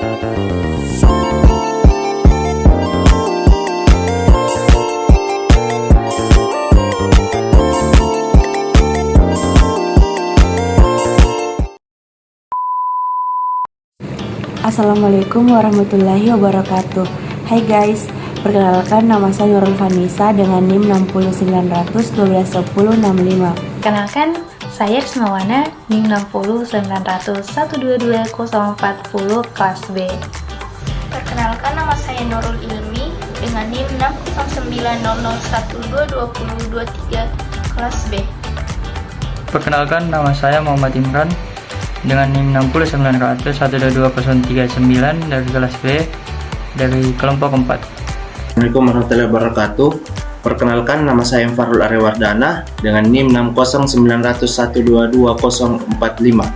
Assalamualaikum warahmatullahi wabarakatuh. Hai guys, perkenalkan nama saya Nurul Vanisa dengan NIM 60900121065. Kenalkan, saya Rismawana, NIM 60900122040 kelas B. Perkenalkan, nama saya Nurul Ilmi dengan NIM 60900122023 kelas B. Perkenalkan, nama saya Muhammad Imran dengan NIM 60900122039 dari kelas B dari kelompok 4. Assalamualaikum warahmatullahi wabarakatuh. Perkenalkan, nama saya Farul Arewardana dengan NIM 60900122045.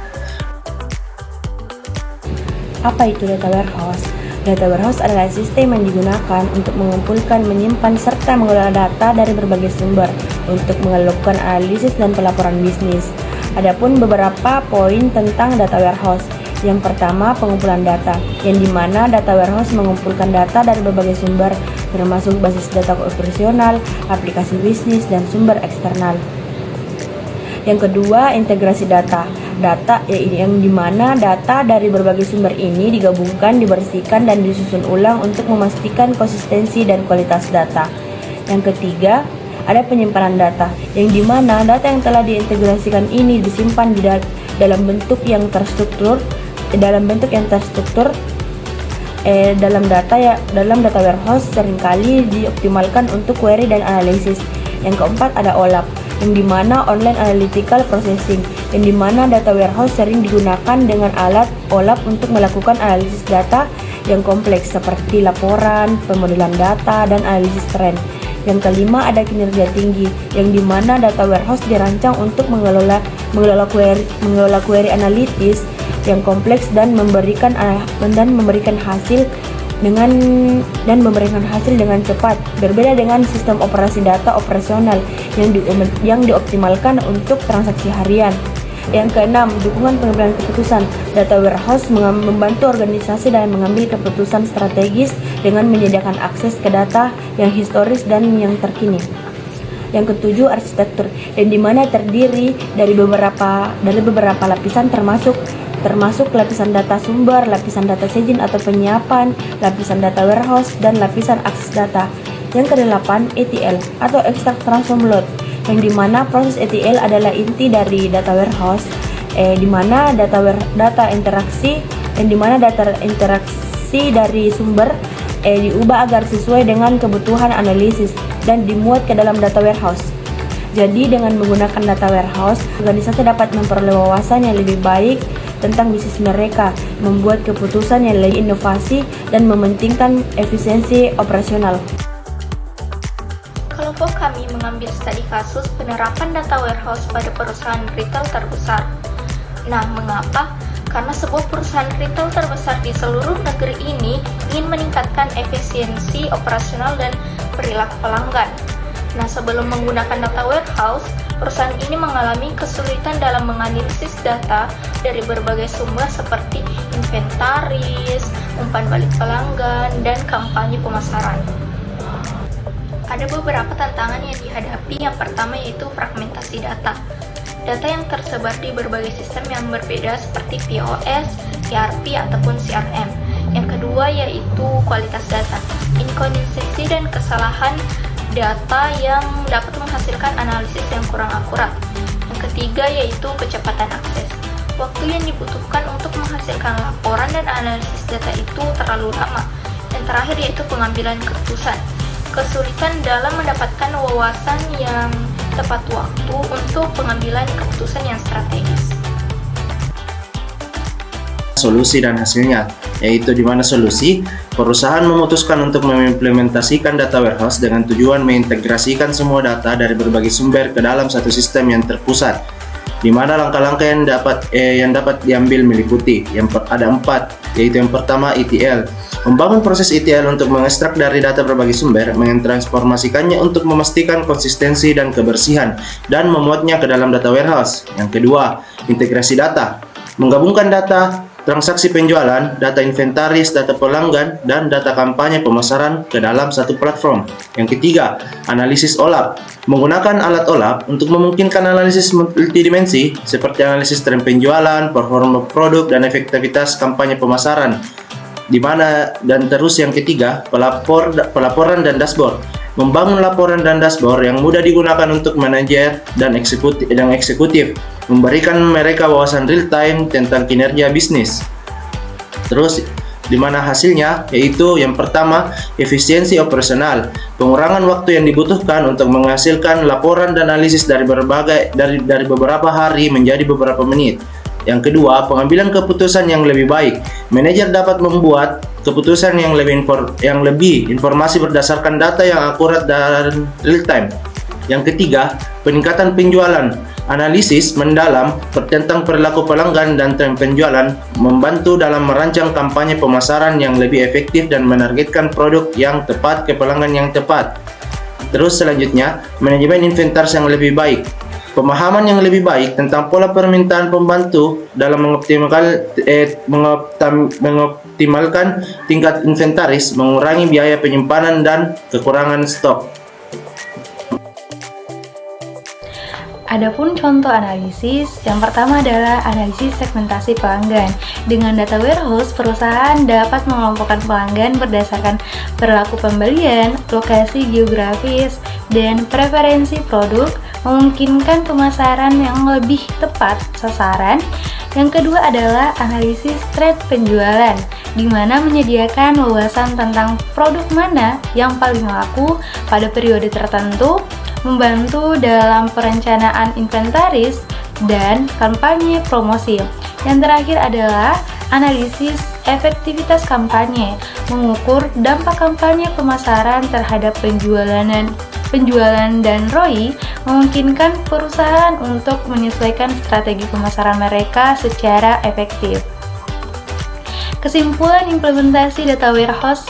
Apa itu data warehouse? Data warehouse adalah sistem yang digunakan untuk mengumpulkan, menyimpan, serta mengelola data dari berbagai sumber untuk melakukan analisis dan pelaporan bisnis. Adapun beberapa poin tentang data warehouse. Yang pertama, pengumpulan data, yang dimana data warehouse mengumpulkan data dari berbagai sumber, termasuk basis data operasional, aplikasi bisnis, dan sumber eksternal. Yang kedua, integrasi data. Data yang dimana data dari berbagai sumber ini digabungkan, dibersihkan, dan disusun ulang untuk memastikan konsistensi dan kualitas data. Yang ketiga, ada penyimpanan data, yang dimana data yang telah diintegrasikan ini disimpan dalam bentuk yang terstruktur, dalam data warehouse seringkali dioptimalkan untuk query dan analisis. Yang keempat, ada OLAP, yang dimana online analytical processing, yang dimana data warehouse sering digunakan dengan alat OLAP untuk melakukan analisis data yang kompleks seperti laporan, pemodelan data, dan analisis tren. Yang kelima, ada kinerja tinggi, yang dimana data warehouse dirancang untuk mengelola query analitis yang kompleks dan memberikan hasil dengan cepat. Berbeda dengan sistem operasi data operasional yang dioptimalkan untuk transaksi harian. Yang keenam, dukungan pengambilan keputusan. Data warehouse membantu organisasi dalam mengambil keputusan strategis dengan menyediakan akses ke data yang historis dan yang terkini. Yang ketujuh, arsitektur, yang dimana terdiri dari beberapa lapisan termasuk lapisan data sumber, lapisan data staging atau penyiapan, lapisan data warehouse, dan lapisan akses data. Yang kedelapan, ETL atau extract transform load, yang dimana proses ETL adalah inti dari data warehouse, dimana data interaksi dari sumber diubah agar sesuai dengan kebutuhan analisis dan dimuat ke dalam data warehouse. Jadi dengan menggunakan data warehouse, organisasi dapat memperoleh wawasan yang lebih baik tentang bisnis mereka, membuat keputusan yang lebih inovasi, dan mementingkan efisiensi operasional. Kelompok kami mengambil studi kasus penerapan data warehouse pada perusahaan retail terbesar. Nah, mengapa? Karena sebuah perusahaan retail terbesar di seluruh negeri ini ingin meningkatkan efisiensi operasional dan perilaku pelanggan. Nah, sebelum menggunakan data warehouse, perusahaan ini mengalami kesulitan dalam menganalisis data dari berbagai sumber seperti inventaris, umpan balik pelanggan, dan kampanye pemasaran. Ada beberapa tantangan yang dihadapi. Yang pertama yaitu fragmentasi data. Data yang tersebar di berbagai sistem yang berbeda seperti POS, ERP, ataupun CRM. Yang kedua yaitu kualitas data. Inkonsistensi dan kesalahan data yang dapat menghasilkan analisis yang kurang akurat. Yang ketiga yaitu kecepatan akses. Waktu yang dibutuhkan untuk menghasilkan laporan dan analisis data itu terlalu lama. Yang terakhir yaitu pengambilan keputusan. Kesulitan dalam mendapatkan wawasan yang tepat waktu untuk pengambilan keputusan yang strategis. Solusi dan hasilnya, yaitu di mana solusi, perusahaan memutuskan untuk mengimplementasikan data warehouse dengan tujuan mengintegrasikan semua data dari berbagai sumber ke dalam satu sistem yang terpusat, di mana langkah-langkah yang dapat diambil meliputi ada 4, yaitu yang pertama ETL, membangun proses ETL untuk mengekstrak dari data berbagai sumber, mentransformasikannya untuk memastikan konsistensi dan kebersihan, dan memuatnya ke dalam data warehouse. Yang kedua, integrasi data, menggabungkan data transaksi penjualan, data inventaris, data pelanggan, dan data kampanye pemasaran ke dalam satu platform. Yang ketiga, analisis OLAP. Menggunakan alat OLAP untuk memungkinkan analisis multidimensi seperti analisis tren penjualan, performa produk, dan efektivitas kampanye pemasaran. Dan terus yang ketiga, pelaporan dan dashboard. Membangun laporan dan dashboard yang mudah digunakan untuk manajer dan eksekutif, memberikan mereka wawasan real time tentang kinerja bisnis. Terus di mana hasilnya, yaitu yang pertama, efisiensi operasional, pengurangan waktu yang dibutuhkan untuk menghasilkan laporan dan analisis dari beberapa hari menjadi beberapa menit. Yang kedua, pengambilan keputusan yang lebih baik. Manajer dapat membuat keputusan yang lebih informasi berdasarkan data yang akurat dan real time. Yang ketiga, peningkatan penjualan. Analisis mendalam tentang perilaku pelanggan dan tren penjualan membantu dalam merancang kampanye pemasaran yang lebih efektif dan menargetkan produk yang tepat ke pelanggan yang tepat. Terus selanjutnya, manajemen inventaris yang lebih baik. Pemahaman yang lebih baik tentang pola permintaan pembantu dalam mengoptimalkan tingkat inventaris, mengurangi biaya penyimpanan dan kekurangan stok. Adapun contoh analisis, yang pertama adalah analisis segmentasi pelanggan. Dengan data warehouse, perusahaan dapat mengelompokkan pelanggan berdasarkan perilaku pembelian, lokasi geografis, dan preferensi produk, memungkinkan pemasaran yang lebih tepat sasaran. Yang kedua adalah analisis tren penjualan, di mana menyediakan wawasan tentang produk mana yang paling laku pada periode tertentu, membantu dalam perencanaan inventaris dan kampanye promosi. Yang terakhir adalah analisis efektivitas kampanye, mengukur dampak kampanye pemasaran terhadap penjualan dan ROI, memungkinkan perusahaan untuk menyesuaikan strategi pemasaran mereka secara efektif. Kesimpulan implementasi data warehouse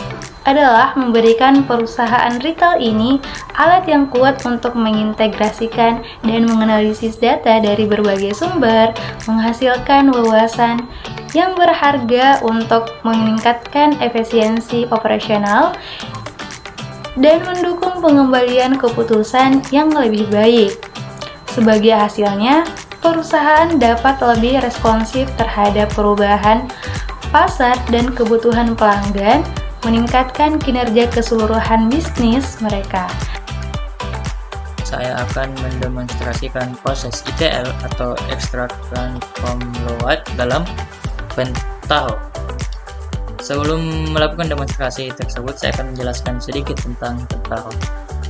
adalah memberikan perusahaan retail ini alat yang kuat untuk mengintegrasikan dan menganalisis data dari berbagai sumber, menghasilkan wawasan yang berharga untuk meningkatkan efisiensi operasional, dan mendukung pengembalian keputusan yang lebih baik. Sebagai hasilnya, perusahaan dapat lebih responsif terhadap perubahan pasar dan kebutuhan pelanggan, meningkatkan kinerja keseluruhan bisnis mereka. Saya akan mendemonstrasikan proses ETL atau Extract Transform Load dalam Pentaho. Sebelum melakukan demonstrasi tersebut, saya akan menjelaskan sedikit tentang Pentaho.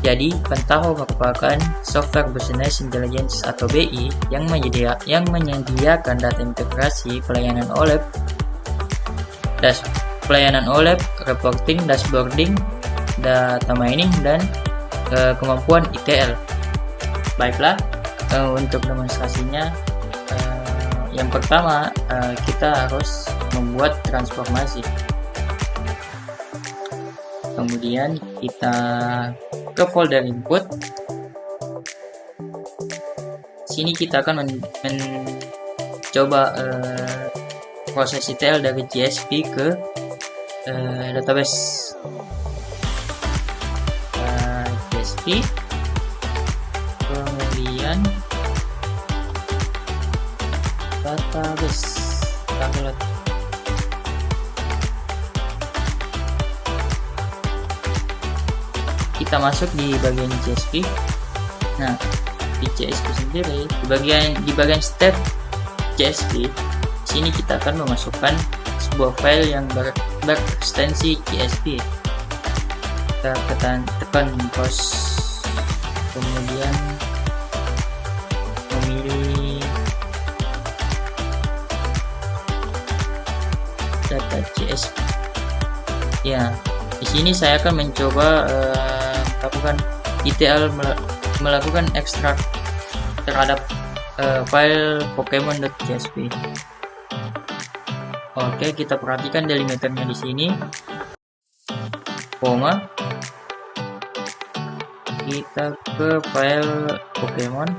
Jadi, Pentaho merupakan software business intelligence atau BI yang menyediakan data integrasi pelayanan OLAP, reporting, dashboarding, data mining, dan kemampuan ETL. Baiklah, untuk demonstrasinya, yang pertama kita harus membuat transformasi. Kemudian kita ke folder input. Sini kita akan mencoba proses ETL dari GSP ke database. GSP, kemudian database, download. Kita masuk di bagian GSP. Nah, di GSP sendiri, di bagian step GSP, sini kita akan memasukkan sebuah file yang berekstensi GSP. Kita tekan pause, kemudian memilih data GSP. Ya, di sini saya akan mencoba melakukan ETL, melakukan ekstrak terhadap file pokemon.csv. Oke, kita perhatikan delimiternya di sini, koma, kita ke file Pokemon.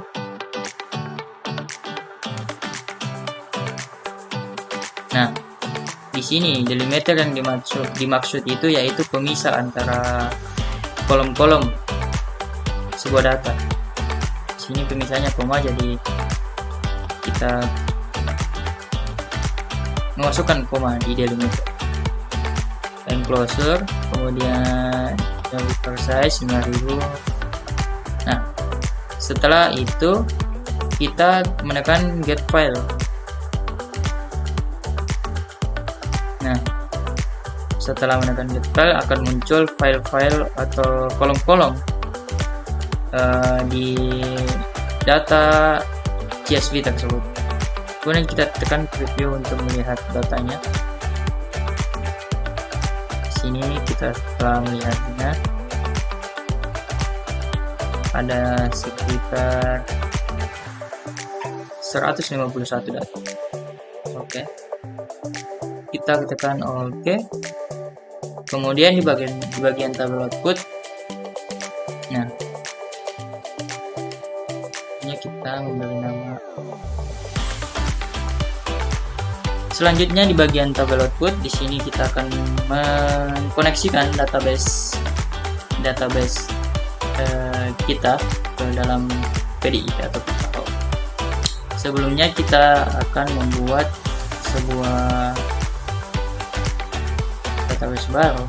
Nah, Di sini delimiter yang dimaksud itu yaitu pemisah antara kolom-kolom sebuah data. Di sini pemisahnya koma, jadi kita memasukkan koma di delimiter. Enclosure, kemudian vector size 5000. Nah, setelah itu kita menekan get file. Nah, setelah menekan get file akan muncul file-file atau kolom-kolom di data CSV tersebut. Kemudian kita tekan preview untuk melihat datanya. Sini kita telah melihatnya, ada sekitar 151 data. Oke. Kita tekan OK. Kemudian di bagian tabel output, nah, ini kita memberi nama. Selanjutnya di bagian tabel output, di sini kita akan mengkoneksikan database kita ke dalam PDI atau Pentaho. Sebelumnya kita akan membuat sebuah database baru.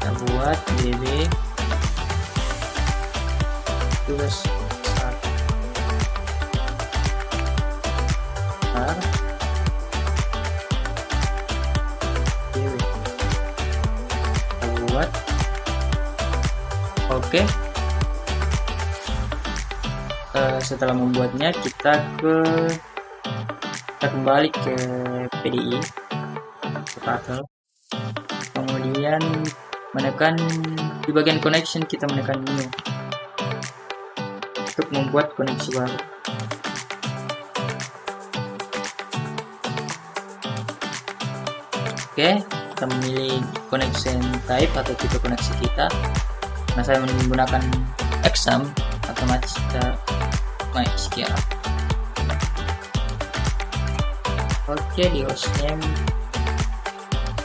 Kita buat db tugas besar. Kita buat oke. Setelah membuatnya, kita kembali ke PDI, ke Paddle. Kemudian menekan di bagian connection, kita menekan new untuk membuat koneksi baru. Oke, kita memilih connection type atau tipe koneksi kita. Nah, saya menggunakan exam, otomatis kita MySQL. Oke, di hostname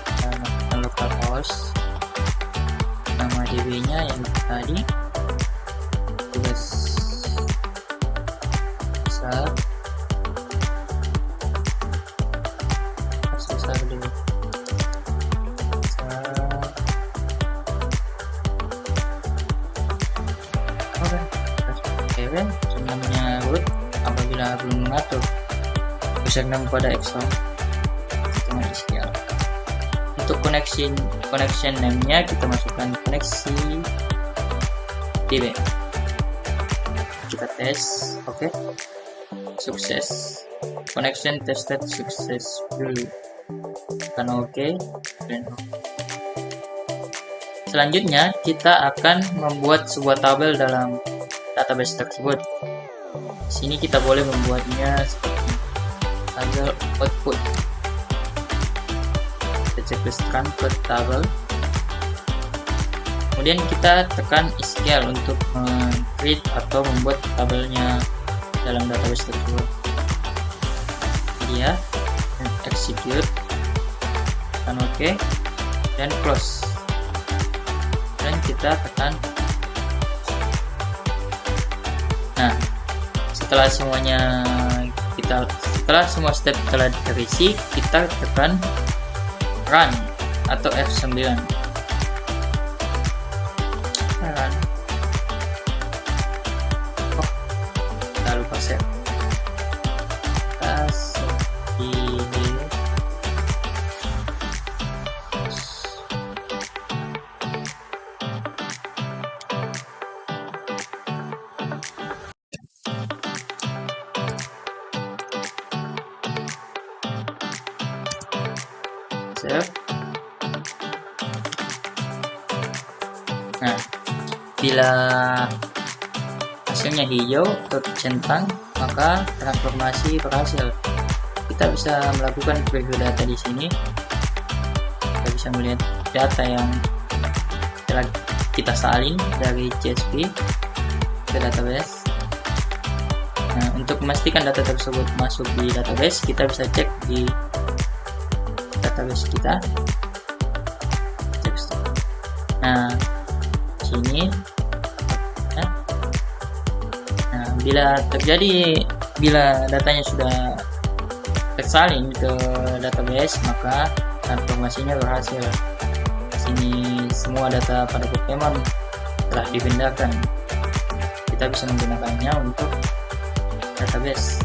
kita localhost, nama DB nya yang tadi, tugas besar dulu. Namanya root apabila belum mengatur username pada Excel kita MySQL. Untuk connection name-nya kita masukkan koneksi DB. Kita tes, oke. Sukses. Connection tested successfully. Tekan oke dan selanjutnya kita akan membuat sebuah tabel dalam database tersebut. Di sini kita boleh membuatnya seperti tabel output. Kita checklist transfer tabel. Kemudian kita tekan SQL untuk create atau membuat tabelnya dalam database tersebut. Dia execute, tekan OK dan close. Dan kita tekan. Nah, setelah semua step telah terisi, kita tekan run atau F9. Run. Oh, kita lupa save. Nah, bila hasilnya hijau atau centang, maka transformasi berhasil. Kita bisa melakukan preview data di sini. Kita bisa melihat data yang telah kita salin dari CSV ke database. Nah, untuk memastikan data tersebut masuk di database, kita bisa cek di database kita. Nah, sini. Nah, bila datanya sudah tersalin ke database, maka transformasinya berhasil. Sini semua data pada Pokemon telah dipindahkan. Kita bisa menggunakannya untuk database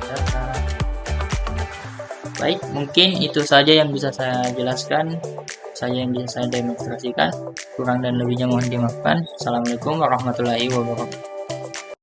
data. Baik, mungkin itu saja yang bisa saya jelaskan, yang bisa saya demonstrasikan. Kurang dan lebihnya mohon dimaafkan. Assalamualaikum warahmatullahi wabarakatuh.